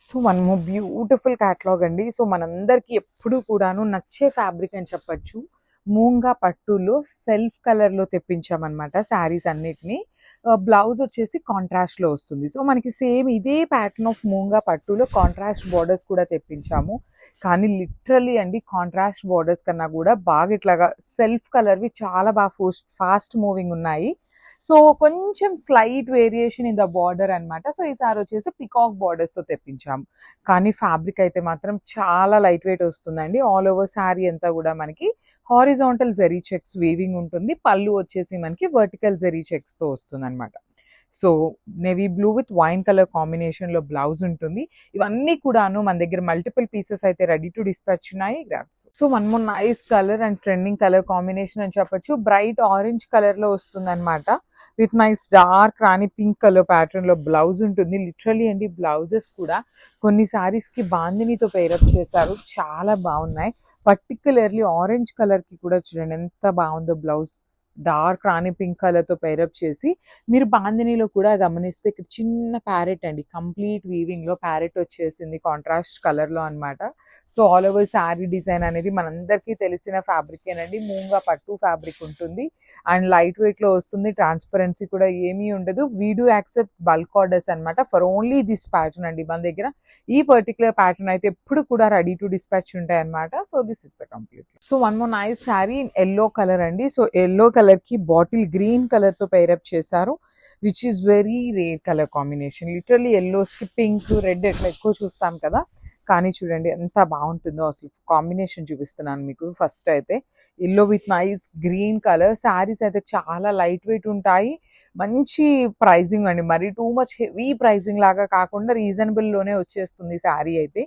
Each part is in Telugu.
So one more beautiful catalogue అండి. సో మనందరికీ ఎప్పుడు కూడాను నచ్చే ఫ్యాబ్రిక్ అని చెప్పొచ్చు. మూంగా పట్టులో సెల్ఫ్ కలర్‌లో తెప్పించామనమాట శారీస్ అన్నిటిని. బ్లౌజ్ వచ్చేసి కాంట్రాస్ట్‌లో వస్తుంది. సో మనకి సేమ్ ఇదే ప్యాటర్న్ ఆఫ్ మూంగా పట్టులో కాంట్రాస్ట్ బోర్డర్స్ కూడా తెప్పించాము. కానీ లిటరల్లీ అండి కాంట్రాస్ట్ బోర్డర్స్ కన్నా కూడా బాగా ఇట్లాగా సెల్ఫ్ కలర్‌వి చాలా బాగా ఫాస్ట్ మూవింగ్ ఉన్నాయి. సో కొంచెం slight variation in the border అనమాట. సో ఈసారి వచ్చేసి పికాక్ బార్డర్స్తో తెప్పించాము. కానీ ఫ్యాబ్రిక్ అయితే మాత్రం చాలా లైట్ వెయిట్ వస్తుందండి. ఆల్ ఓవర్ శారీ అంతా కూడా మనకి హారిజాంటల్ జెరీ చెక్స్ వీవింగ్ ఉంటుంది. పళ్ళు వచ్చేసి మనకి వర్టికల్ జెరీ చెక్స్తో వస్తుంది అనమాట. So navy blue with wine colour కాంబినేషన్లో బ్లౌజ్ ఉంటుంది. ఇవన్నీ కూడాను మన దగ్గర మల్టిపుల్ పీసెస్ అయితే రెడీ టు డిస్పాచ్ ఉన్నాయి. Grasp. So one more nice colour and trending colour combination అని చెప్పొచ్చు. బ్రైట్ ఆరెంజ్ కలర్లో వస్తుంది అనమాట. With nice dark Rani pink colour ప్యాటర్న్లో బ్లౌజ్ ఉంటుంది. లిటరలీ అండి బ్లౌజెస్ కూడా కొన్ని శారీస్కి బాందినీతో పేరప్ చేశారు. చాలా బాగున్నాయి. పర్టికులర్లీ ఆరెంజ్ కలర్కి కూడా చూడండి ఎంత బాగుందో బ్లౌజ్. డార్క్ రాణి పింక్ కలర్తో పేరప్ చేసి మీరు బాందినీలో కూడా గమనిస్తే ఇక్కడ చిన్న ప్యారెట్ అండి, కంప్లీట్ వీవింగ్లో ప్యారెట్ వచ్చేసింది కాంట్రాస్ట్ కలర్లో అనమాట. So all over sari design అనేది మనందరికీ తెలిసిన ఫ్యాబ్రికేనండి. మూంగా పట్టు ఫ్యాబ్రిక్ ఉంటుంది అండ్ లైట్ వెయిట్లో వస్తుంది. ట్రాన్స్పరెన్సీ కూడా ఏమీ ఉండదు. We do accept bulk orders అనమాట ఫర్ ఓన్లీ దిస్ ప్యాటర్న్ అండి. మన దగ్గర ఈ పర్టికులర్ ప్యాటర్న్ అయితే ఎప్పుడు కూడా రెడీ టు డిస్పాచ్ ఉంటాయి అనమాట. So this is the complete. So one more nice sari in yellow colour అండి. సో ఎల్లో కలర్ కి బాటిల్ గ్రీన్ కలర్ తో పేరప్ చేశారు, which is very rare colour combination. Literally yellows కి పింక్ రెడ్ ఎట్లా ఎక్కువ చూస్తాం కదా, కానీ చూడండి ఎంత బాగుంటుందో. అసలు కాంబినేషన్ చూపిస్తున్నాను మీకు. ఫస్ట్ అయితే yellow with nice green colour. Saris అయితే చాలా లైట్ వెయిట్ ఉంటాయి. మంచి ప్రైజింగ్ అండి, మరి టూ మచ్ హెవీ ప్రైజింగ్ లాగా కాకుండా రీజనబుల్లోనే వచ్చేస్తుంది శారీ అయితే.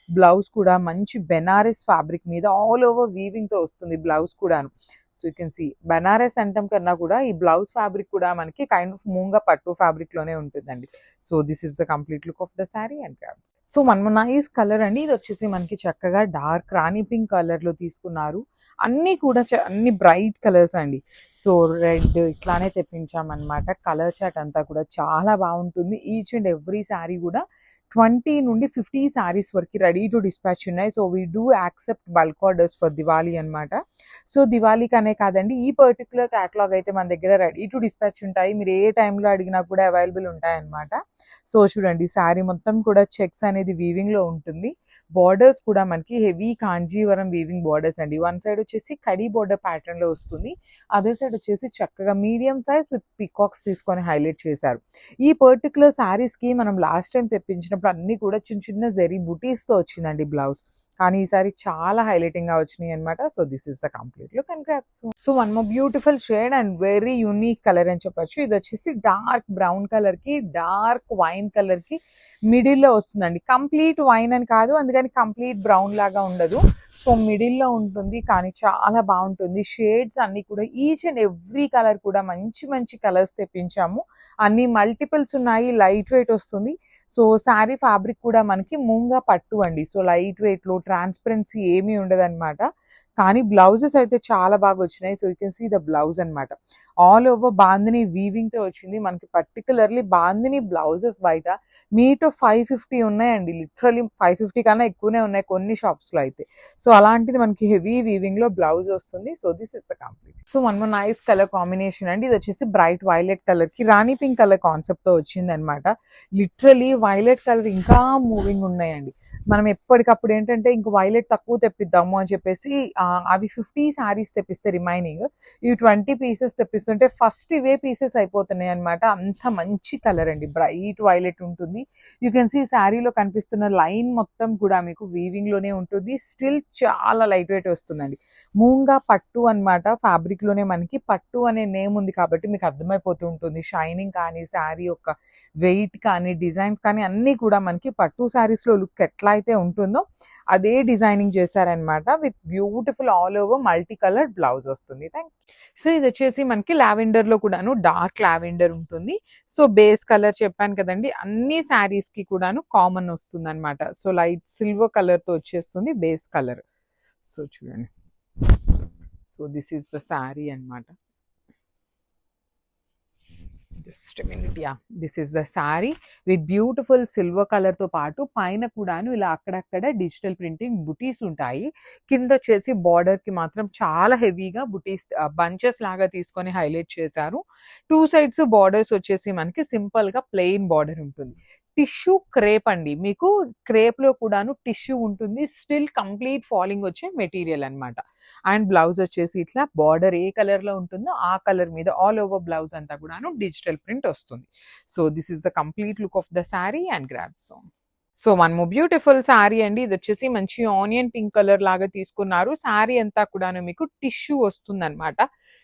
బ్లౌజ్ కూడా మంచి బెనారస్ ఫ్యాబ్రిక్ మీద ఆల్ ఓవర్ వీవింగ్తో వస్తుంది బ్లౌజ్ కూడాను. So you can see Banaras అంటాం కన్నా కూడా ఈ బ్లౌజ్ ఫ్యాబ్రిక్ కూడా మనకి కైండ్ ఆఫ్ మూంగా పట్టు ఫ్యాబ్రిక్ లోనే ఉంటుందండి. So this is the complete look of the sari and grasp. So one nice colour అండి. ఇది వచ్చేసి మనకి చక్కగా డార్క్ రాణి పింక్ కలర్ లో తీసుకున్నారు. అన్ని కూడా అన్ని బ్రైట్ కలర్స్ అండి. సో రెడ్ ఇట్లానే తెప్పించామన్నమాట. కలర్ చాట్ అంతా కూడా చాలా బాగుంటుంది. ఈచ్ అండ్ ఎవ్రీ శారీ కూడా 20 నుండి 50 శారీస్ వరకు రెడీ టు డిస్పాచ్ ఉన్నాయి. So we do accept bulk orders for Diwali అనమాట. సో దివాళీకనే కాదండి, ఈ పర్టికులర్ క్యాటలాగ్ అయితే మన దగ్గర రెడీ టు డిస్పాచ్ ఉంటాయి. మీరు ఏ టైంలో అడిగినా కూడా అవైలబుల్ ఉంటాయి అనమాట. సో చూడండి శారీ మొత్తం కూడా చెక్స్ అనేది వీవింగ్లో ఉంటుంది. బార్డర్స్ కూడా మనకి హెవీ కాంజీవరం వీవింగ్ బార్డర్స్ అండి. వన్ సైడ్ వచ్చేసి కడీ బార్డర్ ప్యాటర్న్లో వస్తుంది, అదర్ సైడ్ వచ్చేసి చక్కగా మీడియం సైజ్ విత్ పికాక్స్ తీసుకొని హైలైట్ చేశారు. ఈ పర్టికులర్ శారీస్కి మనం లాస్ట్ టైం తెప్పించినప్పుడు అన్ని కూడా చిన్న చిన్న జెరీ బుటీస్తో వచ్చిందండి బ్లౌజ్, కానీ ఈసారి చాలా హైలైటింగ్ గా వచ్చినాయి అనమాట. So this is the complete look and grasp. So one more beautiful shade and very unique colour అని చెప్పొచ్చు. ఇది వచ్చేసి డార్క్ బ్రౌన్ కలర్ కి డార్క్ వైన్ కలర్ కి మిడిల్ లో వస్తుందండి. కంప్లీట్ వైన్ అని కాదు, అందుకని కంప్లీట్ బ్రౌన్ లాగా ఉండదు. సో మిడిల్ లో ఉంటుంది, కానీ చాలా బాగుంటుంది. షేడ్స్ అన్ని కూడా ఈచ్ అండ్ ఎవ్రీ కలర్ కూడా మంచి మంచి కలర్స్ తెప్పించాము. అన్ని మల్టిపుల్స్ ఉన్నాయి, లైట్ వెయిట్ వస్తుంది. సో శారీ ఫ్యాబ్రిక్ కూడా మనకి మూంగా పట్టు అండి. సో లైట్ వెయిట్లో ట్రాన్స్పరెన్సీ ఏమీ ఉండదన్నమాట. కానీ బ్లౌజెస్ అయితే చాలా బాగా వచ్చినాయి. So you can see the blouse అనమాట. ఆల్ ఓవర్ బాందిని వీవింగ్తో వచ్చింది. మనకి పర్టికులర్లీ బాందిని బ్లౌజెస్ బయట మీటర్ 550 ఉన్నాయండి. లిటరలీ 550 కన్నా ఎక్కువనే ఉన్నాయి కొన్ని షాప్స్లో అయితే. సో అలాంటిది మనకి హెవీ వీవింగ్లో బ్లౌజ్ వస్తుంది. So this is the complete. So one more nice colour combination అండి. ఇది వచ్చేసి బ్రైట్ వైలెట్ కలర్కి రాణి పింక్ కలర్ కాన్సెప్ట్తో వచ్చింది అనమాట. లిటరలీ వైలెట్ కలర్ ఇంకా మూవింగ్ ఉన్నాయండి. మనం ఎప్పటికప్పుడు ఏంటంటే ఇంక వైలెట్ తక్కువ తెప్పిద్దాము అని చెప్పేసి అవి 50 శారీస్ తెప్పిస్తే రిమైనింగ్ ఇవి 20 పీసెస్ తెప్పిస్తుంటే ఫస్ట్ ఇవే పీసెస్ అయిపోతున్నాయి అనమాట. అంత మంచి కలర్ అండి, బ్రైట్ వైలెట్ ఉంటుంది. యూ కెన్ సీ శారీలో కనిపిస్తున్న లైన్ మొత్తం కూడా మీకు వీవింగ్ లోనే ఉంటుంది. స్టిల్ చాలా లైట్ వెయిట్ వస్తుందండి. మూంగా పట్టు అనమాట. ఫ్యాబ్రిక్ లోనే మనకి పట్టు అనే నేమ్ ఉంది కాబట్టి మీకు అర్థమైపోతూ ఉంటుంది. షైనింగ్ కానీ శారీ యొక్క వెయిట్ కానీ డిజైన్స్ కానీ అన్నీ కూడా మనకి పట్టు శారీస్లో లుక్ ఎట్లా అయితే ఉంటుందో అదే డిజైనింగ్ చేశారనమాట. With beautiful all over multi colour blouse వస్తుంది. Thank you. సో ఇది వచ్చేసి మనకి లావెండర్ లో కూడాను డార్క్ లావెండర్ ఉంటుంది. సో బేస్ కలర్ చెప్పాను కదండి, అన్ని శారీస్ కి కూడాను కామన్ వస్తుంది అనమాట. సో లైట్ సిల్వర్ కలర్ తో వచ్చేస్తుంది బేస్ కలర్. సో చూడండి, so this is the sari అనమాట. Just minute, yeah, this is the sari with beautiful silver colour తో పాటు పైన కూడాను ఇలా అక్కడక్కడ డిజిటల్ ప్రింటింగ్ బుటీస్ ఉంటాయి. కింద వచ్చేసి బార్డర్ కి మాత్రం చాలా హెవీగా బుటీస్ బంచెస్ లాగా తీసుకొని హైలైట్ చేశారు. టూ సైడ్స్ బార్డర్స్ వచ్చేసి మనకి సింపుల్ గా ప్లెయిన్ బార్డర్ ఉంటుంది. టిష్యూ క్రేప్ అండి, మీకు క్రేప్ లో కూడాను టిష్యూ ఉంటుంది, స్టిల్ కంప్లీట్ ఫాలింగ్ వచ్చే మెటీరియల్ అన్నమాట. అండ్ బ్లౌజ్ వచ్చేసి ఇట్లా బార్డర్ ఏ కలర్ లో ఉంటుందో ఆ కలర్ మీద ఆల్ ఓవర్ బ్లౌజ్ అంతా కూడాను డిజిటల్ ప్రింట్ వస్తుంది. So this is the complete look of the sari and grabs. So one more beautiful sari అండి, ఇది వచ్చేసి మంచి ఆనియన్ పింక్ కలర్ లాగా తీసుకున్నారు. శారీ అంతా కూడాను మీకు టిష్యూ వస్తుంది అనమాట,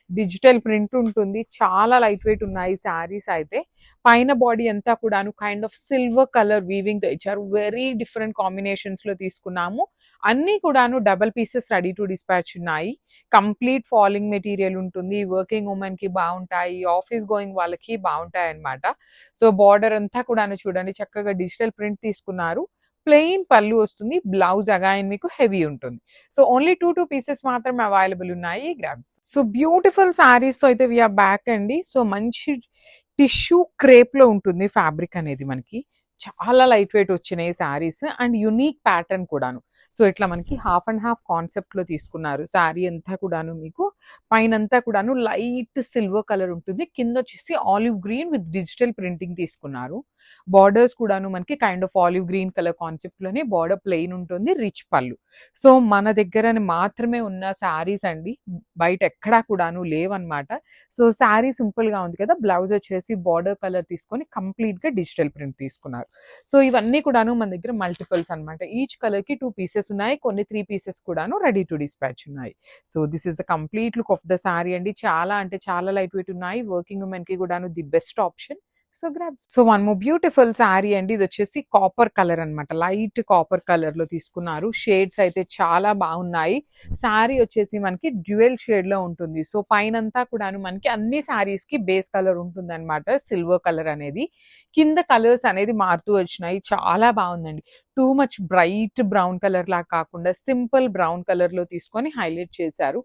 డిజిటల్ ప్రింట్ ఉంటుంది. చాలా లైట్ వెయిట్ ఉన్నాయి శారీస్ అయితే. పైన బాడీ అంతా కూడాను kind of silver colour weaving తో ఇచ్చారు. వెరీ డిఫరెంట్ కాంబినేషన్స్ లో తీసుకున్నాము. అన్ని కూడాను double pieces ready to dispatch ఉన్నాయి. కంప్లీట్ ఫాలింగ్ మెటీరియల్ ఉంటుంది. వర్కింగ్ ఉమెన్ కి బాగుంటాయి, ఆఫీస్ గోయింగ్ వాళ్ళకి బాగుంటాయి అన్నమాట. సో బార్డర్ అంతా కూడాను చూడండి చక్కగా డిజిటల్ ప్రింట్ తీసుకున్నారు. ప్లెయిన్ పళ్ళు వస్తుంది, బ్లౌజ్ అగైన్ మీకు హెవీ ఉంటుంది. సో ఓన్లీ టూ పీసెస్ మాత్రమే అవైలబుల్ ఉన్నాయి గ్రాబ్స్. సో బ్యూటిఫుల్ శారీస్ తో అయితే వీఆర్ బ్యాక్ అండి. సో మంచి టిష్యూ క్రేప్ లో ఉంటుంది ఫ్యాబ్రిక్ అనేది మనకి. చాలా లైట్ వెయిట్ వచ్చినాయి శారీస్ అండ్ యునీక్ ప్యాటర్న్ కూడాను. సో ఇట్లా మనకి హాఫ్ అండ్ హాఫ్ కాన్సెప్ట్ లో తీసుకున్నారు. శారీ అంతా కూడాను మీకు పైన అంతా కూడాను లైట్ సిల్వర్ కలర్ ఉంటుంది, కింద వచ్చేసి olive green with digital printing తీసుకున్నారు. బార్డర్స్ కూడాను మనకి kind of olive green colour concept లోనే బార్డర్ ప్లెయిన్ ఉంటుంది, రిచ్ పళ్ళు. సో మన దగ్గర మాత్రమే ఉన్న శారీస్ అండి, బయట ఎక్కడా కూడాను లేవన్నమాట. సో శారీ సింపుల్ గా ఉంది కదా, బ్లౌజ్ వచ్చేసి బార్డర్ కలర్ తీసుకొని కంప్లీట్ గా డిజిటల్ ప్రింట్ తీసుకున్నారు. సో ఇవన్నీ కూడాను మన దగ్గర మల్టిపుల్స్ అన్నమాట. ఈచ్ కలర్ కి 2 పీసెస్ ఉన్నాయి, కొన్ని 3 పీసెస్ కూడాను రెడీ టు డిస్పాచ్ ఉన్నాయి. So this is the complete look of the sari అండి. చాలా అంటే చాలా లైట్ వెయిట్ ఉన్నాయి, వర్కింగ్ ఉమెన్ కి కూడాను the best option. So grabs. So one more beautiful sari అండి, ఇది వచ్చేసి కాపర్ కలర్ అన్నమాట. లైట్ కాపర్ కలర్ లో తీసుకున్నారు. షేడ్స్ అయితే చాలా బాగున్నాయి. శారీ వచ్చేసి మనకి డ్యూయల్ షేడ్ లో ఉంటుంది. సో పైన అంతా కూడాను మనకి అన్ని శారీస్ కి బేస్ కలర్ ఉంటుంది అనమాట, సిల్వర్ కలర్ అనేది. కింద కలర్స్ అనేది మారుతూ వచ్చినాయి, చాలా బాగుందండి. Too much bright brown colour లాగా కాకుండా సింపుల్ బ్రౌన్ కలర్ లో తీసుకొని హైలైట్ చేశారు.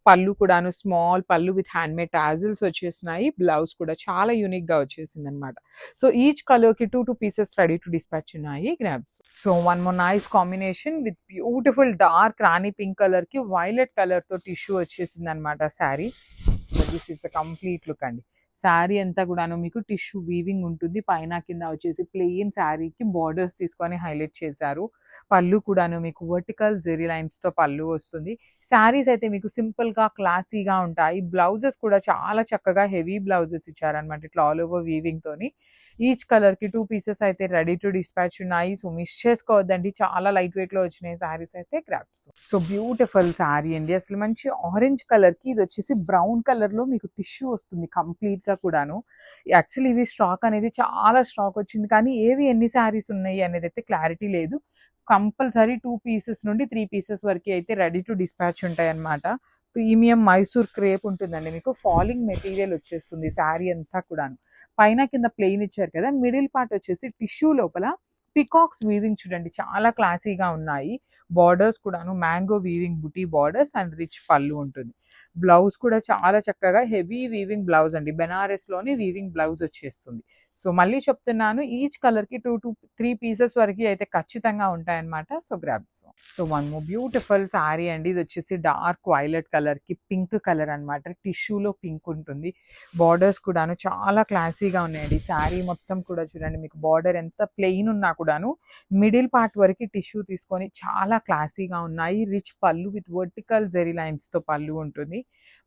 పళ్ళు కూడాను స్మాల్ పళ్ళు విత్ హ్యాండ్ మేడ్ టాజిల్స్ వచ్చేసినాయి. బ్లౌజ్ కూడా చాలా యూనిక్ గా వచ్చేసింది అనమాట. సో ఈచ్ కలర్ కి 2 పీసెస్ రెడీ టు డిస్పాచ్ ఉన్నాయి grabs. So one more nice combination with beautiful dark Rani pink colour కి వైలెట్ కలర్ తో టిష్యూ వచ్చేసింది అనమాట sari. So this is the complete look అండి. శారీ అంతా కూడాను మీకు టిష్యూ వీవింగ్ ఉంటుంది, పైన కింద వచ్చేసి ప్లెయిన్ శారీకి బార్డర్స్ తీసుకొని హైలైట్ చేశారు. పళ్ళు కూడాను మీకు వర్టికల్ జెరీ లైన్స్ తో పళ్ళు వస్తుంది. శారీస్ అయితే మీకు సింపుల్ గా క్లాసీగా ఉంటాయి. బ్లౌజెస్ కూడా చాలా చక్కగా హెవీ బ్లౌజెస్ ఇచ్చారనమాట, ఇట్లా ఆల్ ఓవర్ వీవింగ్ తోని. ఈచ్ కలర్ కి 2 పీసెస్ అయితే రెడీ టు డిస్పాచ్ ఉన్నాయి. సో మిస్ చేసుకోవద్దండి, చాలా లైట్ వెయిట్ లో వచ్చినాయి శారీస్ అయితే గ్రాబ్స్. సో బ్యూటిఫుల్ శారీ అండి, అసలు మంచి ఆరెంజ్ కలర్ కి ఇది వచ్చేసి బ్రౌన్ కలర్ లో మీకు టిష్యూ వస్తుంది కంప్లీట్ గా కూడాను. యాక్చువల్లీ ఇవి స్టాక్ అనేది చాలా స్టాక్ వచ్చింది, కానీ ఏవి ఎన్ని శారీస్ ఉన్నాయి అనేది అయితే క్లారిటీ లేదు. కంపల్సరీ 2 పీసెస్ నుండి 3 పీసెస్ వరకు అయితే రెడీ టు డిస్పాచ్ ఉంటాయి అన్నమాట. ప్రీమియం మైసూర్ క్రేప్ ఉంటుందండి, మీకు ఫాలింగ్ మెటీరియల్ వచ్చేస్తుంది శారీ అంతా కూడాను. పైన కింద ప్లెయిన్ ఇచ్చారు కదా, మిడిల్ పార్ట్ వచ్చేసి టిష్యూ లోపల పికాక్స్ వీవింగ్ చూడండి, చాలా క్లాసీగా ఉన్నాయి. బార్డర్స్ కూడాను mango weaving buti borders and rich పళ్ళు ఉంటుంది. బ్లౌజ్ కూడా చాలా చక్కగా హెవీ వీవింగ్ బ్లౌజ్ అండి, బెనారస్ లోని వీవింగ్ బ్లౌజ్ వచ్చేస్తుంది. సో మళ్ళీ చెప్తున్నాను, ఈచ్ కలర్ కి 2 to 3 పీసెస్ వరకు అయితే ఖచ్చితంగా ఉంటాయన్నమాట. So grabs. So one more beautiful sari అండి, ఇది వచ్చేసి డార్క్ వైలెట్ కలర్ కి పింక్ కలర్ అనమాట. టిష్యూలో పింక్ ఉంటుంది. బార్డర్స్ కూడాను చాలా క్లాసీగా ఉన్నాయండి. శారీ మొత్తం కూడా చూడండి, మీకు బార్డర్ ఎంత ప్లెయిన్ ఉన్నా కూడాను మిడిల్ పార్ట్ వరకు టిష్యూ తీసుకొని చాలా క్లాసీగా ఉన్నాయి. రిచ్ పళ్ళు విత్ వర్టికల్ జెరీ లైన్స్ తో పళ్ళు ఉంటుంది.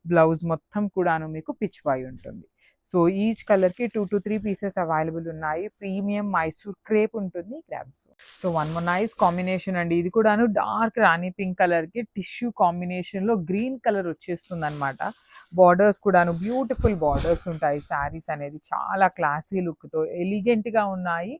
బ్లౌజ్ మొత్తం కూడాను మీకు పిచ్ బాయ్ ఉంటుంది. సో ఈచ్ కలర్ కి 2 to 3 పీసెస్ అవైలబుల్ ఉన్నాయి. ప్రీమియం మైసూర్ క్రేప్ ఉంటుంది grabs. So one more nice combination అండి, ఇది కూడాను డార్క్ రాణి పింక్ కలర్ కి టిష్యూ కాంబినేషన్ లో గ్రీన్ కలర్ వచ్చేస్తుంది అనమాట. బార్డర్స్ కూడాను బ్యూటిఫుల్ బార్డర్స్ ఉంటాయి. శారీస్ అనేది చాలా క్లాసీ లుక్ తో ఎలిగెంట్ గా ఉన్నాయి.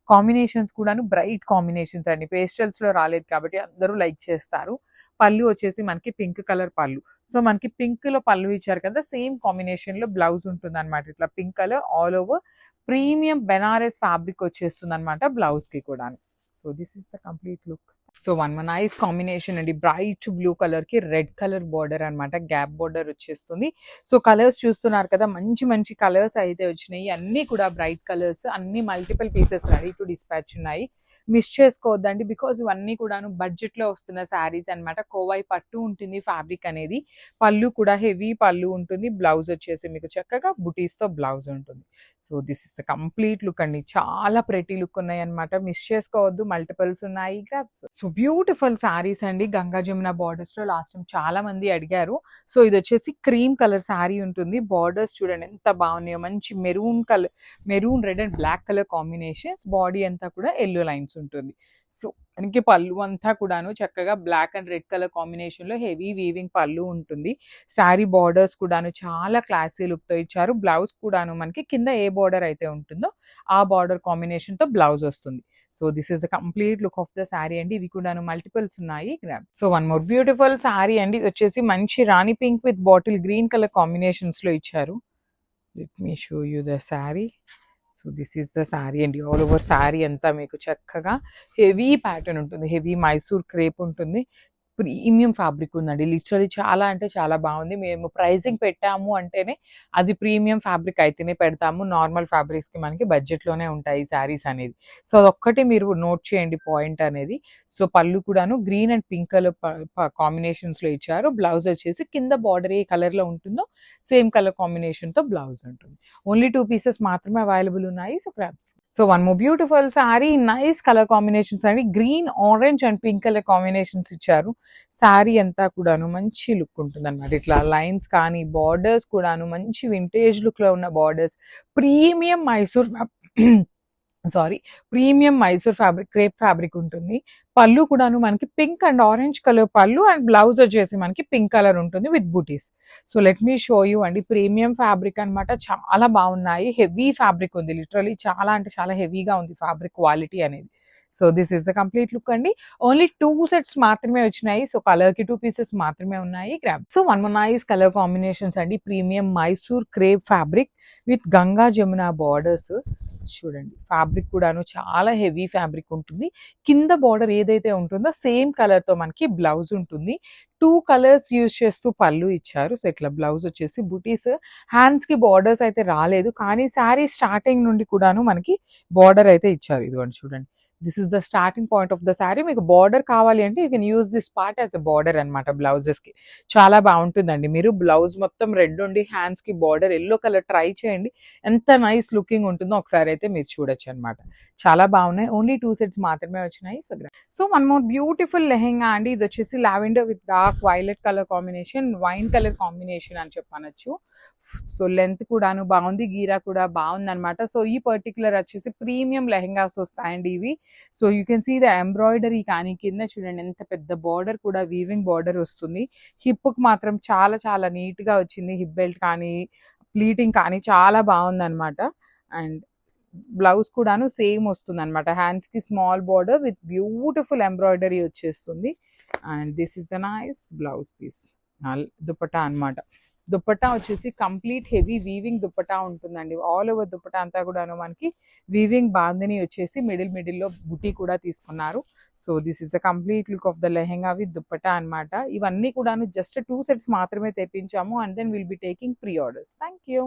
కాంబినేషన్స్ కూడాను బ్రైట్ కాంబినేషన్స్ అండి, పేస్టల్స్ లో రాలేదు కాబట్టి అందరూ లైక్ చేస్తారు. పళ్ళు వచ్చేసి మనకి పింక్ కలర్ పళ్ళు. సో మనకి పింక్ లో పళ్ళు ఇచ్చారు కదా, సేమ్ కాంబినేషన్ లో బ్లౌజ్ ఉంటుంది అనమాట. ఇట్లా pink colour all over premium Banaras fabric వచ్చేస్తుంది అనమాట బ్లౌజ్ కి కూడా. So this is the complete look. So one nice combination అండి, బ్రైట్ బ్లూ కలర్ కి రెడ్ కలర్ బార్డర్ అన్నమాట, గ్యాప్ బార్డర్ వచ్చేస్తుంది. సో కలర్స్ చూస్తున్నారు కదా, మంచి మంచి కలర్స్ అయితే వచ్చినాయి, అన్ని కూడా బ్రైట్ కలర్స్, అన్ని multiple pieces ready to dispatch ఉన్నాయి. మిస్ చేసుకోవద్దండి, బికాజ్ ఇవన్నీ కూడాను బడ్జెట్ లో వస్తున్న శారీస్ అన్నమాట. కోవై పట్టు ఉంటుంది ఫ్యాబ్రిక్ అనేది, పళ్ళు కూడా హెవీ పళ్ళు ఉంటుంది, బ్లౌజ్ వచ్చేసి మీకు చక్కగా బుటీస్ తో బ్లౌజ్ ఉంటుంది. So this is the complete look అండి, చాలా ప్రెటీ లుక్ ఉన్నాయి అనమాట, మిస్ చేసుకోవద్దు, మల్టిపుల్స్ ఉన్నాయి. సో బ్యూటిఫుల్ శారీస్ అండి, గంగా జమున బార్డర్స్ లో లాస్ట్ టైం చాలా మంది అడిగారు. సో ఇది వచ్చేసి క్రీమ్ కలర్ శారీ ఉంటుంది, బార్డర్స్ చూడండి ఎంత బాగున్నాయో, మంచి maroon colour, maroon red and black colour combinations, body అంతా కూడా ఎల్లో లైన్స్ ఉంటుంది. సో మనకి పళ్ళు అంతా కూడాను చక్కగా black and red colour combination లో హెవీ వీవింగ్ పళ్ళు ఉంటుంది. శారీ బార్డర్స్ కూడాను చాలా క్లాసీ లుక్ తో ఇచ్చారు, బ్లౌజ్ కూడాను మనకి కింద ఏ బార్డర్ అయితే ఉంటుందో ఆ బార్డర్ కాంబినేషన్ తో బ్లౌజ్ వస్తుంది. So this is the complete look of the sari అండి, ఇవి కూడాను మల్టిపుల్స్ ఉన్నాయి. So one more beautiful sari అండి, ఇది వచ్చేసి మంచి రాణి pink with bottle green colour combinations లో ఇచ్చారు. Let me show you the sari. So this is the sari అండి, ఆల్ ఓవర్ శారీ అంతా మీకు చక్కగా హెవీ ప్యాటర్న్ ఉంటుంది, హెవీ మైసూర్ క్రేప్ ఉంటుంది, ప్రీమియం ఫ్యాబ్రిక్ ఉందండి, లిటరలీ చాలా అంటే చాలా బాగుంది. మేము ప్రైజింగ్ పెట్టాము అంటేనే అది ప్రీమియం ఫ్యాబ్రిక్ అయితేనే పెడతాము, నార్మల్ ఫ్యాబ్రిక్స్కి మనకి బడ్జెట్లోనే ఉంటాయి శారీస్ అనేది. సో అదొక్కటి మీరు నోట్ చేయండి పాయింట్ అనేది. సో పళ్ళు కూడాను గ్రీన్ అండ్ పింక్ కలర్ కాంబినేషన్స్లో ఇచ్చారు, బ్లౌజ్ వచ్చేసి కింద బార్డర్ ఏ కలర్లో ఉంటుందో సేమ్ కలర్ కాంబినేషన్తో బ్లౌజ్ ఉంటుంది. ఓన్లీ 2 పీసెస్ మాత్రమే అవైలబుల్ ఉన్నాయి. So grabs. So one more beautiful sari, nice colour combinations అండి, green orange and pink colour combinations ఇచ్చారు. శారీ అంతా కూడాను మంచి లుక్ ఉంటుంది అనమాట, ఇట్లా లైన్స్ కానీ బార్డర్స్ కూడాను మంచి వింటేజ్ లుక్ లో ఉన్న borders, premium Mysore premium Mysore fabric, crepe fabric ఉంటుంది. పళ్ళు కూడాను మనకి పింక్ అండ్ ఆరెంజ్ కలర్ పళ్ళు, అండ్ బ్లౌజ్ వచ్చేసి మనకి పింక్ కలర్ ఉంటుంది విత్ బూటీస్. So let me show you అండి, ప్రీమియం ఫ్యాబ్రిక్ అనమాట, చాలా బాగున్నాయి, హెవీ ఫ్యాబ్రిక్ ఉంది, లిటరలీ చాలా అంటే చాలా హెవీగా ఉంది ఫ్యాబ్రిక్ క్వాలిటీ అనేది. So this is the complete look అండి, ఓన్లీ 2 సెట్స్ మాత్రమే వచ్చినాయి. సో కలర్ కి 2 పీసెస్ మాత్రమే ఉన్నాయి. Grab. So one nice colour combinations అండి, premium Mysore crepe fabric with Ganga Jamuna borders. చూడండి ఫ్యాబ్రిక్ కూడాను చాలా హెవీ ఫ్యాబ్రిక్ ఉంటుంది, కింద బార్డర్ ఏదైతే ఉంటుందో సేమ్ కలర్ తో మనకి బ్లౌజ్ ఉంటుంది. 2 కలర్స్ యూజ్ చేస్తూ పళ్ళు ఇచ్చారు. సో ఇట్లా బ్లౌజ్ వచ్చేసి బుటీస్, హ్యాండ్స్ కి బార్డర్స్ అయితే రాలేదు, కానీ శారీ స్టార్టింగ్ నుండి కూడాను మనకి బార్డర్ అయితే ఇచ్చారు. ఇదిగోండి చూడండి, this is the starting point of the sari. మీకు బార్డర్ కావాలి అంటే you can use this part as a border అనమాట బ్లౌజెస్ కి, చాలా బాగుంటుందండి. మీరు బ్లౌజ్ మొత్తం రెడ్ ఉండి హ్యాండ్స్ కి బార్డర్ ఎల్లో కలర్ ట్రై చేయండి, ఎంత నైస్ లుకింగ్ ఉంటుందో ఒకసారి అయితే మీరు చూడొచ్చు అనమాట, చాలా బాగున్నాయి. ఓన్లీ 2 సెట్స్ మాత్రమే వచ్చినాయి. So one more beautiful lehenga అండి, ఇది వచ్చేసి lavender with dark violet colour combination, wine colour combination అని చెప్పనొచ్చు. సో లెంత్ కూడాను బాగుంది, గీరా కూడా బాగుంది అనమాట. సో ఈ పర్టికులర్ వచ్చేసి ప్రీమియం లెహెంగాస్ వస్తాయండి ఇవి. So you can see the embroidery, కానీ కింద చూడండి ఎంత పెద్ద బార్డర్ కూడా వీవింగ్ బార్డర్ వస్తుంది. హిప్కి మాత్రం చాలా చాలా నీట్గా వచ్చింది, హిప్ బెల్ట్ కానీ ప్లీటింగ్ కానీ చాలా బాగుంది అనమాట. అండ్ బ్లౌజ్ కూడాను సేమ్ వస్తుంది అనమాట, హ్యాండ్స్ కి small border with beautiful embroidery వచ్చేస్తుంది. And this is the nice blouse piece, dupatta అనమాట. దుపట్టా వచ్చేసి కంప్లీట్ హెవీ వీవింగ్ దుపట్టా ఉంటుందండి, ఆల్ ఓవర్ దుపట్టా అంతా కూడాను మనకి వీవింగ్ బాందిని వచ్చేసి మిడిల్లో బుటీ కూడా తీసుకున్నారు. So this is the complete look of the lehenga with dupatta అనమాట. ఇవన్నీ కూడాను జస్ట్ 2 సెట్స్ మాత్రమే తెప్పించాము, and then will be taking pre orders. Thank you.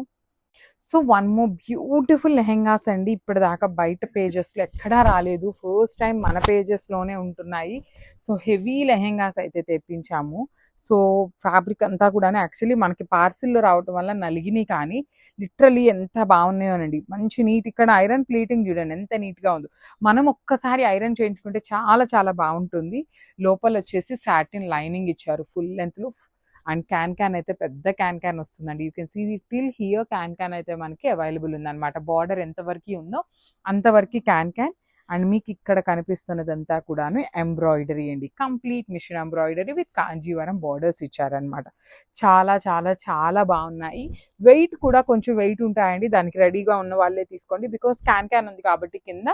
So one more beautiful lehengas అండి, ఇప్పటిదాకా బయట పేజెస్లో ఎక్కడా రాలేదు, ఫస్ట్ టైం మన పేజెస్లోనే ఉంటున్నాయి. సో హెవీ లెహెంగాస్ అయితే తెప్పించాము. సో ఫ్యాబ్రిక్ అంతా కూడా యాక్చువల్లీ మనకి పార్సిల్లో రావటం వల్ల నలిగినాయి, కానీ లిటరలీ ఎంత బాగున్నాయోనండి, మంచి నీట్. ఇక్కడ ఐరన్ ప్లీటింగ్ చూడండి ఎంత నీట్గా ఉందో, మనం ఒక్కసారి ఐరన్ చేయించుకుంటే చాలా చాలా బాగుంటుంది. లోపల వచ్చేసి సాటిన్ లైనింగ్ ఇచ్చారు ఫుల్ లెంత్లో, అండ్ క్యాన్ అయితే పెద్ద క్యాన్ వస్తుందండి. You can see till here can అయితే మనకి అవైలబుల్ ఉందన్నమాట, బార్డర్ ఎంతవరకు ఉందో అంతవరకు క్యాన్. అండ్ మీకు ఇక్కడ కనిపిస్తున్నదంతా కూడాను ఎంబ్రాయిడరీ అండి, complete machine embroidery with Kanjeevaram borders ఇచ్చారనమాట. చాలా చాలా చాలా బాగున్నాయి. వెయిట్ కూడా కొంచెం వెయిట్ ఉంటాయండి, దానికి రెడీగా ఉన్న వాళ్ళే తీసుకోండి, బికాస్ క్యాన్ ఉంది కాబట్టి కింద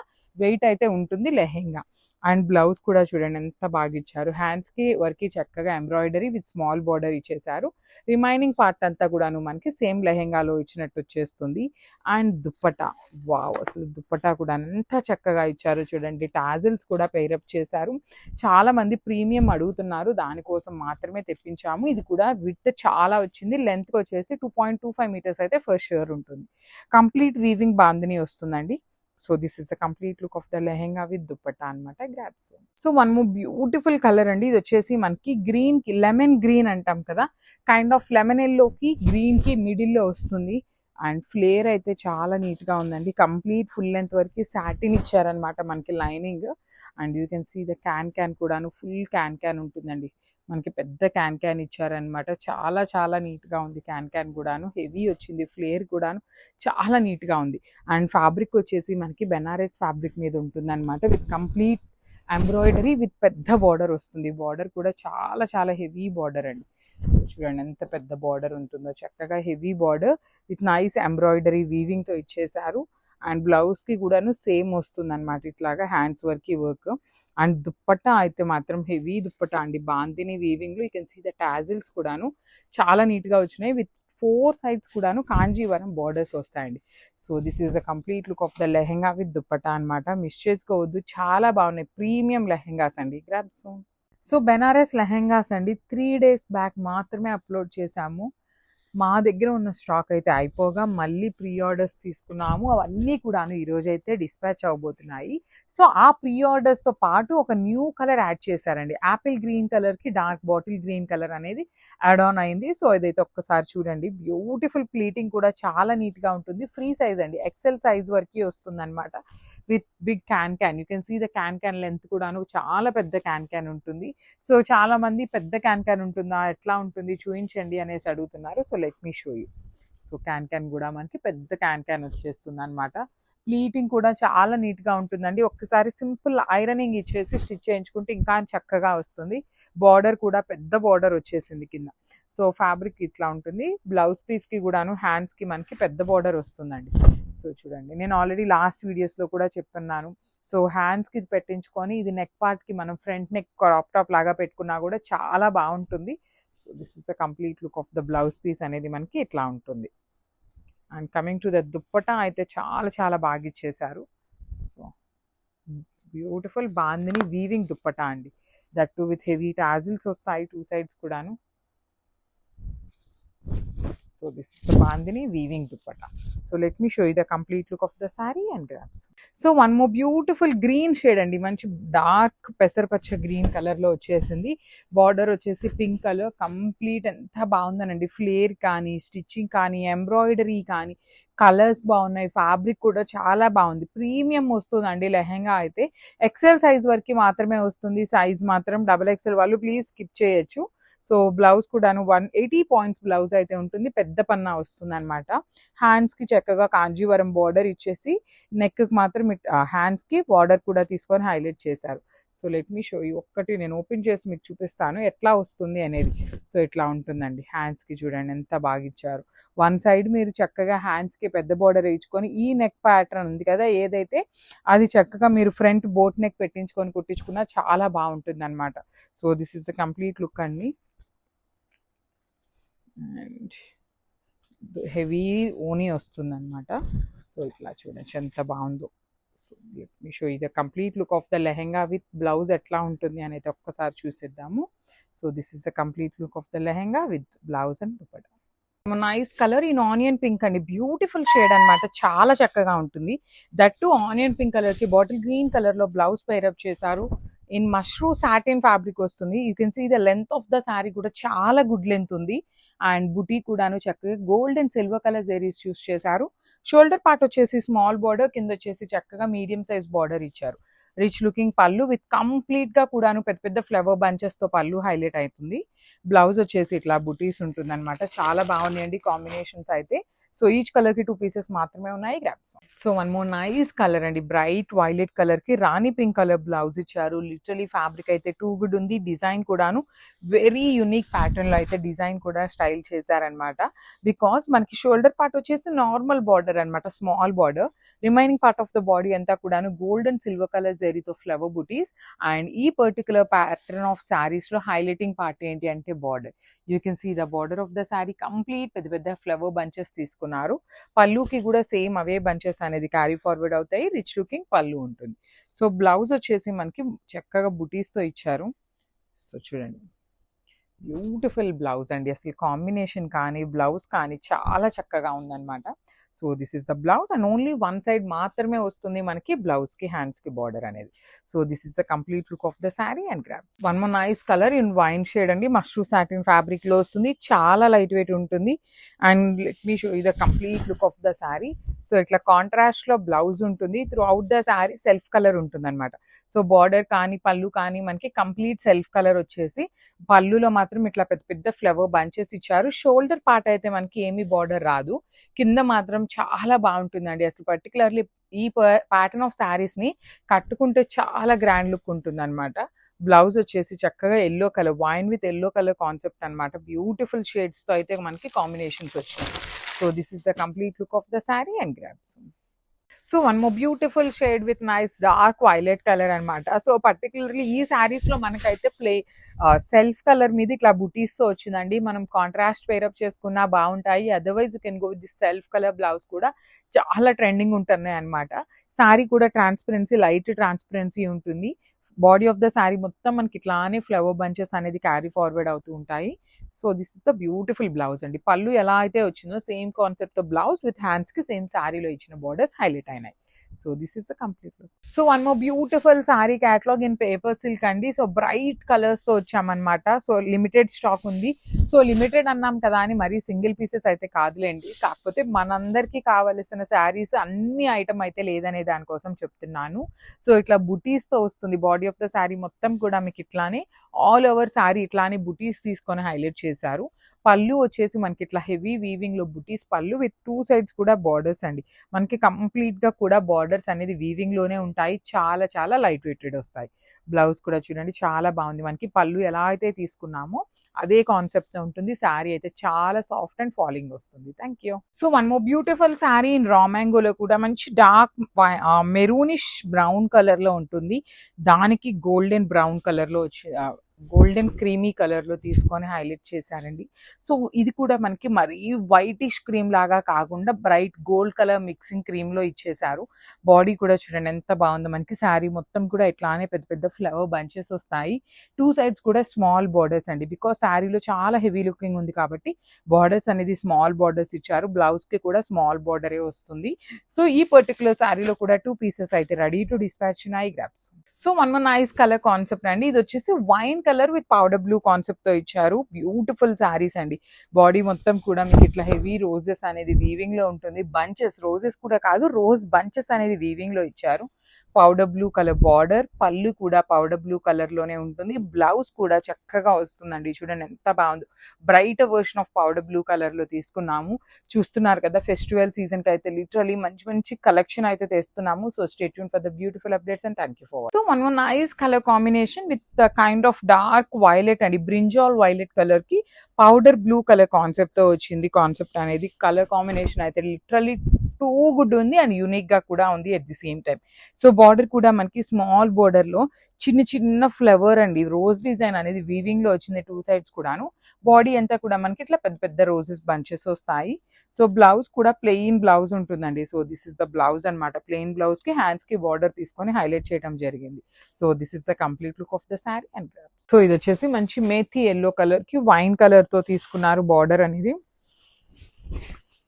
వెయిట్ అయితే ఉంటుంది లెహెంగా. అండ్ బ్లౌజ్ కూడా చూడండి ఎంత బాగా ఇచ్చారు. హ్యాండ్స్కి వర్క్కి చక్కగా ఎంబ్రాయిడరీ విత్ స్మాల్ బార్డర్ ఇచ్చేసారు. రిమైనింగ్ పార్ట్ అంతా కూడాను మనకి సేమ్ లెహెంగాలో ఇచ్చినట్టు వచ్చేస్తుంది. అండ్ దుప్పటా, వావ్, అసలు దుప్పటా కూడా ఎంత చక్కగా ఇచ్చారు చూడండి. టాజిల్స్ కూడా పేరప్ చేశారు. చాలా మంది ప్రీమియం అడుగుతున్నారు, దానికోసం మాత్రమే తెప్పించాము. ఇది కూడా విడ్త్ చాలా వచ్చింది. లెంత్ వచ్చేసి 2.25 మీటర్స్ అయితే ఫస్ట్ షూర్ ఉంటుంది. కంప్లీట్ వీవింగ్ బాందిని వస్తుందండి. So this is the complete look of the lehenga with dupatta అనమాట. Grabs. So one more beautiful colour అండి. ఇది వచ్చేసి మనకి గ్రీన్ కి, లెమన్ గ్రీన్ అంటాం కదా, కైండ్ ఆఫ్ లెమన్ ఎల్లోకి గ్రీన్ కి మిడిల్లో వస్తుంది. అండ్ ఫ్లేర్ అయితే చాలా నీట్ గా ఉందండి. కంప్లీట్ ఫుల్ లెంత్ వరకు సాటిన్ ఇచ్చారనమాట మనకి lining. And you can see the can కూడాను ఫుల్ క్యాన్ ఉంటుందండి. మనకి పెద్ద క్యాన్ ఇచ్చారనమాట. చాలా చాలా నీట్గా ఉంది. క్యాన్ కూడాను హెవీ వచ్చింది. ఫ్లేర్ కూడాను చాలా నీట్గా ఉంది. అండ్ ఫ్యాబ్రిక్ వచ్చేసి మనకి బెనారస్ ఫ్యాబ్రిక్ మీద ఉంటుందన్నమాట. విత్ కంప్లీట్ ఎంబ్రాయిడరీ విత్ పెద్ద బార్డర్ వస్తుంది. బార్డర్ కూడా చాలా చాలా హెవీ బార్డర్ అండి. సో చూడండి ఎంత పెద్ద బార్డర్ ఉంటుందో. చక్కగా heavy border with nice embroidery వీవింగ్తో ఇచ్చేసారు. అండ్ బ్లౌజ్కి కూడాను సేమ్ వస్తుంది అనమాట, ఇట్లాగా హ్యాండ్స్ వర్క్. అండ్ దుప్పట్టా అయితే మాత్రం హెవీ దుప్పట్టా అండి. బాంతిని వీవింగ్లో you can see the tassels కూడాను చాలా నీట్గా వచ్చినాయి. విత్ 4 సైడ్స్ కూడాను కాంజీవరం బార్డర్స్ వస్తాయండి. So this is the complete look of the lehenga with dupatta అనమాట. మిస్ చేసుకోవద్దు, చాలా బాగున్నాయి. ప్రీమియం లెహెంగాస్ అండి. గ్రాబ్స్. సో బెనారస్ లెహెంగాస్ అండి 3 days బ్యాక్ మాత్రమే అప్లోడ్ చేశాము. మా దగ్గర ఉన్న స్టాక్ అయితే అయిపోగా మళ్ళీ ప్రీ ఆర్డర్స్ తీసుకున్నాము. అవన్నీ కూడాను ఈరోజు అయితే డిస్పాచ్ అవ్వబోతున్నాయి. సో ఆ ప్రీ ఆర్డర్స్తో పాటు ఒక న్యూ కలర్ యాడ్ చేశారండి. యాపిల్ గ్రీన్ కలర్కి డార్క్ బాటిల్ గ్రీన్ కలర్ అనేది యాడ్ ఆన్ అయింది. సో ఇదైతే ఒక్కసారి చూడండి. బ్యూటిఫుల్ ప్లీటింగ్ కూడా చాలా నీట్గా ఉంటుంది. ఫ్రీ సైజ్ అండి, ఎక్సెల్ సైజ్ వరకు వస్తుంది అనమాట. With big can. You can see the can length కూడాను చాలా పెద్ద క్యాన్ ఉంటుంది. సో చాలా మంది పెద్ద క్యాన్ ఉంటుందా, ఎట్లా ఉంటుంది చూపించండి అనేసి అడుగుతున్నారు. So let me show you. So can కూడా మనకి పెద్ద క్యాన్ వచ్చేస్తుంది అనమాట. ప్లీటింగ్ కూడా చాలా నీట్గా ఉంటుందండి. ఒక్కసారి సింపుల్ ఐరనింగ్ ఇచ్చేసి స్టిచ్ చేయించుకుంటే ఇంకా చక్కగా వస్తుంది. బార్డర్ కూడా పెద్ద బార్డర్ వచ్చేసింది కింద. సో ఫ్యాబ్రిక్ ఇట్లా ఉంటుంది. బ్లౌజ్ పీస్కి కూడాను హ్యాండ్స్కి మనకి పెద్ద బార్డర్ వస్తుందండి. సో చూడండి, నేను ఆల్రెడీ లాస్ట్ వీడియోస్లో కూడా చెప్తున్నాను. సో హ్యాండ్స్కి ఇది పెట్టించుకొని ఇది నెక్ పార్ట్కి మనం ఫ్రంట్ నెక్ క్రాప్ టాప్ లాగా పెట్టుకున్నా కూడా చాలా బాగుంటుంది. So this is the complete look of the blouse piece అనేది మనకి ఇట్లా ఉంటుంది. And coming to the dupatta అయితే చాలా చాలా బాగా ఇచ్చేసారు. So beautiful bandhani weaving dupatta అండి. That too with heavy tassels వస్తాయి 2 sides కూడాను. So this is the bandhani weaving dupatta. So let me show you the complete look of the saree and grabs. So one more beautiful green shade andi, manchi dark pesarpacha green color lo vachesindi. Border vachesi pink color. Complete enta bagundanandi. Flare kaani, stitching kaani, embroidery kaani, colours బాగున్నాయి. ఫ్యాబ్రిక్ కూడా చాలా బాగుంది. ప్రీమియం వస్తుందండి లెహెంగా అయితే. ఎక్సెల్ సైజ్ వరకు మాత్రమే వస్తుంది. సైజ్ మాత్రం XXL వాళ్ళు ప్లీజ్ స్కిప్ చేయొచ్చు. సో బ్లౌజ్ కూడాను 180 points బ్లౌజ్ అయితే ఉంటుంది. పెద్ద పన్నా వస్తుంది అనమాట. హ్యాండ్స్కి చక్కగా కాంజీవరం బార్డర్ ఇచ్చేసి నెక్కి మాత్రం హ్యాండ్స్కి బార్డర్ కూడా తీసుకొని హైలైట్ చేశారు. So let me show you. ఒక్కటి నేను ఓపెన్ చేసి మీకు చూపిస్తాను ఎట్లా వస్తుంది అనేది. సో ఇట్లా ఉంటుందండి. హ్యాండ్స్కి చూడండి ఎంత బాగా ఇచ్చారు. వన్ సైడ్ మీరు చక్కగా హ్యాండ్స్కి పెద్ద బార్డర్ వేయించుకొని ఈ నెక్ ప్యాటర్న్ ఉంది కదా ఏదైతే, అది చక్కగా మీరు ఫ్రంట్ బోట్ నెక్ పెట్టించుకొని కుట్టించుకున్నా చాలా బాగుంటుంది అనమాట. So this is the complete look అండి. అండ్ హెవీ ఓనీ వస్తుంది అనమాట. సో ఇట్లా చూడండి ఎంత బాగుందో. So let me show you the complete look of the lehenga with blouse ఎట్లా ఉంటుంది అనేది ఒక్కసారి చూసేద్దాము. So this is the complete look of the lehenga with blouse and dupatta. Nice colour in onion pink అండి. బ్యూటిఫుల్ షేడ్ అనమాట. చాలా చక్కగా ఉంటుంది. దట్ టు ఆనియన్ పింక్ కలర్కి బాటిల్ గ్రీన్ కలర్లో బ్లౌజ్ పేరప్ చేశారు. ఇన్ మష్రూ సాటిన్ ఫ్యాబ్రిక్ వస్తుంది. You can see the length of the sari కూడా చాలా గుడ్ లెంత్ ఉంది. అండ్ బుటీ కూడాను చక్కగా gold and silver colour zaris choose చేశారు. షోల్డర్ పార్ట్ వచ్చేసి స్మాల్ బార్డర్, కింద వచ్చేసి చక్కగా మీడియం సైజ్ బార్డర్ ఇచ్చారు. రిచ్ లుకింగ్ పళ్ళు విత్ కంప్లీట్గా కూడాను పెద్ద పెద్ద ఫ్లవర్ బంచెస్తో పళ్ళు హైలైట్ అవుతుంది. బ్లౌజ్ వచ్చేసి ఇట్లా బుటీస్ ఉంటుంది అనమాట. చాలా బాగున్నాయండి కాంబినేషన్స్ అయితే. సో ఈచ్ కలర్ కి 2 పీసెస్ మాత్రమే ఉన్నాయి, grabs. So one more nice colour అండి, బ్రైట్ వైలెట్ కలర్ కి రాణి పింక్ కలర్ బ్లౌజ్ ఇచ్చారు. లిటరలీ ఫ్యాబ్రిక్ అయితే టూ గుడ్ ఉంది. డిజైన్ కూడాను వెరీ యూనిక్ ప్యాటర్న్ లో అయితే డిజైన్ కూడా స్టైల్ చేశారనమాట. బికాస్ మనకి షోల్డర్ పార్ట్ వచ్చేసి నార్మల్ బార్డర్ అనమాట, small border. Remaining part of the body అంతా కూడాను గోల్డ్ అండ్ సిల్వర్ కలర్ జరీతో ఫ్లవర్ బుటీస్. అండ్ ఈ పర్టికులర్ ప్యాటర్న్ ఆఫ్ శారీస్ లో హైలైటింగ్ పార్ట్ ఏంటి అంటే border. You can see the border of the sari complete పెద్ద పెద్ద ఫ్లవర్ బంచెస్ తీసుకున్నారు. పళ్ళుకి కూడా సేమ్ అవే బంచెస్ అనేది క్యారీ ఫార్వర్డ్ అవుతాయి. రిచ్ లుకింగ్ పళ్ళు ఉంటుంది. సో బ్లౌజ్ వచ్చేసి మనకి చక్కగా బుటీస్ తో ఇచ్చారు. సో చూడండి, బ్యూటిఫుల్ బ్లౌజ్ అండి. అసలు కాంబినేషన్ కానీ బ్లౌజ్ కానీ చాలా చక్కగా ఉందన్నమాట. So this is the blouse and only one side మాత్రమే వస్తుంది మనకి బ్లౌజ్ కి, హ్యాండ్స్ కి బార్డర్ అనేది. So this is the complete look of the sari and grabs. One more nice colour in wine shade అండి, మష్రూ సాటిన్ ఫ్యాబ్రిక్ లో వస్తుంది. చాలా లైట్ వెయిట్ ఉంటుంది. And let me show the complete look of the sari. So ఇట్లా కాంట్రాస్ట్ లో బ్లౌజ్ ఉంటుంది. Through out the sari self colour ఉంటుంది అనమాట. సో బార్డర్ కానీ పళ్ళు కానీ మనకి కంప్లీట్ సెల్ఫ్ కలర్ వచ్చేసి, పళ్ళులో మాత్రం ఇట్లా పెద్ద పెద్ద ఫ్లవర్ బంచెస్ ఇచ్చారు. షోల్డర్ పార్ట్ అయితే మనకి ఏమీ బార్డర్ రాదు, కింద మాత్రం చాలా బాగుంటుందండి. అసలు పర్టికులర్లీ ఈ ప్యాటర్న్ ఆఫ్ శారీస్ ని కట్టుకుంటే చాలా గ్రాండ్ లుక్ ఉంటుంది అనమాట. బ్లౌజ్ వచ్చేసి చక్కగా yellow colour, wine with yellow colour concept అనమాట. బ్యూటిఫుల్ షేడ్స్ తో అయితే మనకి కాంబినేషన్స్ వచ్చినాయి. So this is the complete look of the sari and grabs. So one more beautiful shade with nice dark violet colour అనమాట. సో పర్టికులర్లీ ఈ శారీస్ లో మనకైతే సెల్ఫ్ కలర్ మీద ఇట్లా బుటీస్ తో వచ్చిందండి. మనం కాంట్రాస్ట్ పేరప్ చేసుకున్నా బాగుంటాయి. Otherwise you can go with this self colour blouse కూడా చాలా ట్రెండింగ్ ఉంటున్నాయి అనమాట. శారీ కూడా ట్రాన్స్పరెన్సీ, లైట్ ట్రాన్స్పరెన్సీ ఉంటుంది. బాడీ ఆఫ్ ద శారీ మొత్తం మనకి ఇట్లానే ఫ్లవర్ బంచెస్ అనేది క్యారీ ఫార్వర్డ్ అవుతూ ఉంటాయి. So this is the beautiful blouse అండి. పళ్ళు ఎలా అయితే వచ్చిందో సేమ్ కాన్సెప్ట్ తో బ్లౌజ్ విత్ హ్యాండ్స్ కి సేమ్ శారీలో ఇచ్చిన బార్డర్స్ హైలైట్ అయినాయి. So this is the complete look. So one more beautiful sari catalogue in paper silk అండి. సో బ్రైట్ కలర్స్ తో వచ్చామన్నమాట. సో లిమిటెడ్ స్టాక్ ఉంది. సో లిమిటెడ్ అన్నాం కదా అని మరీ సింగిల్ పీసెస్ అయితే కాదులేండి. కాకపోతే మనందరికీ కావలసిన శారీస్ అన్ని ఐటమ్ అయితే లేదనే దానికోసం చెప్తున్నాను. సో ఇట్లా బుటీస్ తో వస్తుంది. బాడీ ఆఫ్ ద శారీ మొత్తం కూడా మీకు ఇట్లానే ఆల్ ఓవర్ శారీ ఇట్లానే బుటీస్ తీసుకొని హైలైట్ చేశారు. పళ్ళు వచ్చేసి మనకి ఇట్లా హెవీ వీవింగ్ లో బుటీస్ పళ్ళు విత్ 2 సైడ్స్ కూడా బార్డర్స్ అండి. మనకి కంప్లీట్ గా కూడా బార్డర్స్ అనేది వీవింగ్ లోనే ఉంటాయి. చాలా చాలా లైట్ వెయిటెడ్ వస్తాయి. బ్లౌజ్ కూడా చూడండి చాలా బాగుంది. మనకి పళ్ళు ఎలా అయితే తీసుకున్నామో అదే కాన్సెప్ట్ తో ఉంటుంది. శారీ అయితే చాలా సాఫ్ట్ అండ్ ఫాలింగ్ వస్తుంది. Thank you. So one more beautiful sari in రా మ్యాంగోలో కూడా మంచి డార్క్ మెరూనిష్ బ్రౌన్ కలర్ లో ఉంటుంది. దానికి గోల్డెన్ బ్రౌన్ కలర్ లో వచ్చి గోల్డెన్ క్రీమీ కలర్ లో తీసుకొని హైలైట్ చేశారండి. సో ఇది కూడా మనకి మరీ వైటిష్ క్రీమ్ లాగా కాకుండా bright gold colour mixing cream లో ఇచ్చేసారు. బాడీ కూడా చూడండి ఎంత బాగుందో. మనకి శారీ మొత్తం కూడా ఇట్లానే పెద్ద పెద్ద ఫ్లవర్ బంచెస్ వస్తాయి. 2 సైడ్స్ కూడా స్మాల్ బార్డర్స్ అండి. బికాస్ శారీలో చాలా హెవీ లుకింగ్ ఉంది కాబట్టి బార్డర్స్ అనేది స్మాల్ బార్డర్స్ ఇచ్చారు. బ్లౌజ్ కి కూడా స్మాల్ బార్డరే వస్తుంది. సో ఈ పర్టికులర్ శారీలో కూడా 2 పీసెస్ అయితే రెడీ టు డిస్పాచ్ ఉన్నాయి, grabs. So one more nice colour concept అండి. ఇది వచ్చేసి wine colour with powder blue concept తో ఇచ్చారు. బ్యూటిఫుల్ శారీస్ అండి. బాడీ మొత్తం కూడా మీకు ఇట్లా హెవీ రోజెస్ అనేది వీవింగ్ లో ఉంటుంది. బంచెస్, రోజెస్ కూడా కాదు, రోజ్ బంచెస్ అనేది వీవింగ్ లో ఇచ్చారు. పౌడర్ బ్లూ కలర్ బార్డర్, పళ్ళు కూడా పౌడర్ బ్లూ కలర్ లోనే ఉంటుంది. బ్లౌజ్ కూడా చక్కగా వస్తుందండి. చూడండి ఎంత బాగుందో. Bright version of powder blue colour లో తీసుకున్నాము. చూస్తున్నారు కదా, ఫెస్టివల్ సీజన్ కి అయితే లిటరలీ మంచి మంచి కలెక్షన్ అయితే తెస్తున్నాము. So stay tune for the beautiful updates and thank you for. So one nice colour combination with the kind of dark violet అండి. బ్రింజాల్ వైలెట్ కలర్ కి పౌడర్ బ్లూ కలర్ కాన్సెప్ట్ తో వచ్చింది. కాన్సెప్ట్ అనేది కలర్ కాంబినేషన్ అయితే లిటరలీ టూ గుడ్ ఉంది అండ్ యూనిక్ గా కూడా ఉంది at the same time. So border కూడా మనకి స్మాల్ బార్డర్ లో చిన్న చిన్న ఫ్లవర్ అండి, రోజ్ డిజైన్ అనేది వీవింగ్ లో వచ్చింది 2 సైడ్స్ కూడాను. బాడీ అంతా కూడా మనకి ఇట్లా పెద్ద పెద్ద రోజెస్ బంచెస్ వస్తాయి. సో బ్లౌజ్ కూడా ప్లెయిన్ బ్లౌజ్ ఉంటుందండి. So this is the blouse అనమాట. ప్లెయిన్ బ్లౌజ్ కి హ్యాండ్స్ కి బార్డర్ తీసుకొని హైలైట్ చేయడం జరిగింది. So this is the complete look of the sari and grabs. So ఇది వచ్చేసి మంచి మేథీ ఎల్లో కలర్ కి వైన్ కలర్ తో తీసుకున్నారు బార్డర్ అనేది.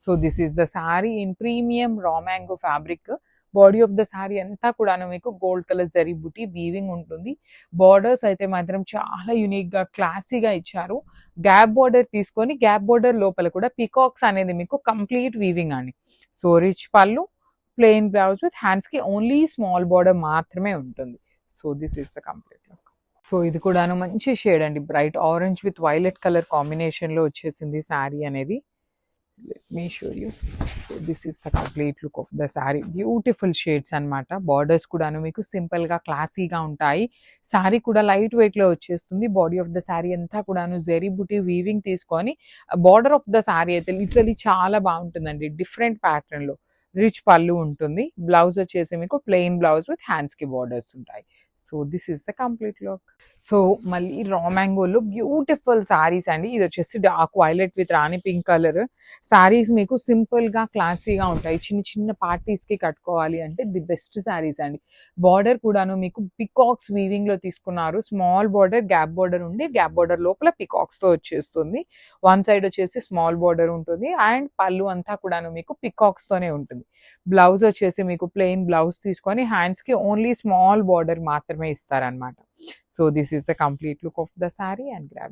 So this is the sari in premium raw mango fabric. Body of the sari అంతా కూడా మీకు గోల్డ్ కలర్ జరీ బుటీ వీవింగ్ ఉంటుంది. బార్డర్స్ అయితే మాత్రం చాలా యూనిక్ గా క్లాసీగా ఇచ్చారు. గ్యాప్ బార్డర్ తీసుకొని గ్యాప్ బార్డర్ లోపల కూడా పికాక్స్ అనేది మీకు కంప్లీట్ వీవింగ్ అండి. సో రిచ్ పళ్ళు, ప్లెయిన్ బ్లౌజ్ విత్ హ్యాండ్స్ కి ఓన్లీ స్మాల్ బార్డర్ మాత్రమే ఉంటుంది. So this is the complete look. So ఇది కూడాను మంచి షేడ్ అండి. Bright orange with violet colour combination లో వచ్చేసింది శారీ అనేది. let me show you. So this is the complete look of the saree. Beautiful shades అన్నమాట. బార్డర్స్ కూడాను మీకు సింపుల్ గా క్లాసీగా ఉంటాయి. సారీ కూడా లైట్ వెయిట్ లో వచ్చేస్తుంది. బాడీ ఆఫ్ ద సారీ అంతా కూడాను జెరీ బుటీ వీవింగ్ తీసుకొని బార్డర్ ఆఫ్ ద సారీ అయితే లిటరలీ చాలా బాగుంటుందండి. డిఫరెంట్ ప్యాటర్న్ లో రిచ్ పళ్ళు ఉంటుంది. బ్లౌజ్ వచ్చేసి మీకు ప్లెయిన్ బ్లౌజ్ విత్ హ్యాండ్స్ కి బార్డర్స్ ఉంటాయి. So this is the complete look. So మళ్ళీ రా మ్యాంగోలో బ్యూటిఫుల్ సారీస్ అండి. ఇది వచ్చేసి dark violet with Rani pink colour. Saris మీకు సింపుల్ గా క్లాసీగా ఉంటాయి. చిన్న చిన్న పార్టీస్ కి కట్టుకోవాలి అంటే ది బెస్ట్ సారీస్ అండి. బార్డర్ కూడాను మీకు పికాక్స్ వీవింగ్ లో తీసుకున్నారు. స్మాల్ బార్డర్, గ్యాప్ బార్డర్ ఉండి గ్యాప్ బార్డర్ లోపల పికాక్స్ తో వచ్చేస్తుంది. వన్ సైడ్ వచ్చేసి స్మాల్ బార్డర్ ఉంటుంది అండ్ పళ్ళు అంతా కూడాను మీకు పికాక్స్ తోనే ఉంటుంది. బ్లౌజ్ వచ్చేసి మీకు ప్లెయిన్ బ్లౌజ్ తీసుకొని హ్యాండ్స్ కి ఓన్లీ స్మాల్ బార్డర్ మాత్రమే ఇస్తారనమాట. So this is the complete look of the sorry and grab.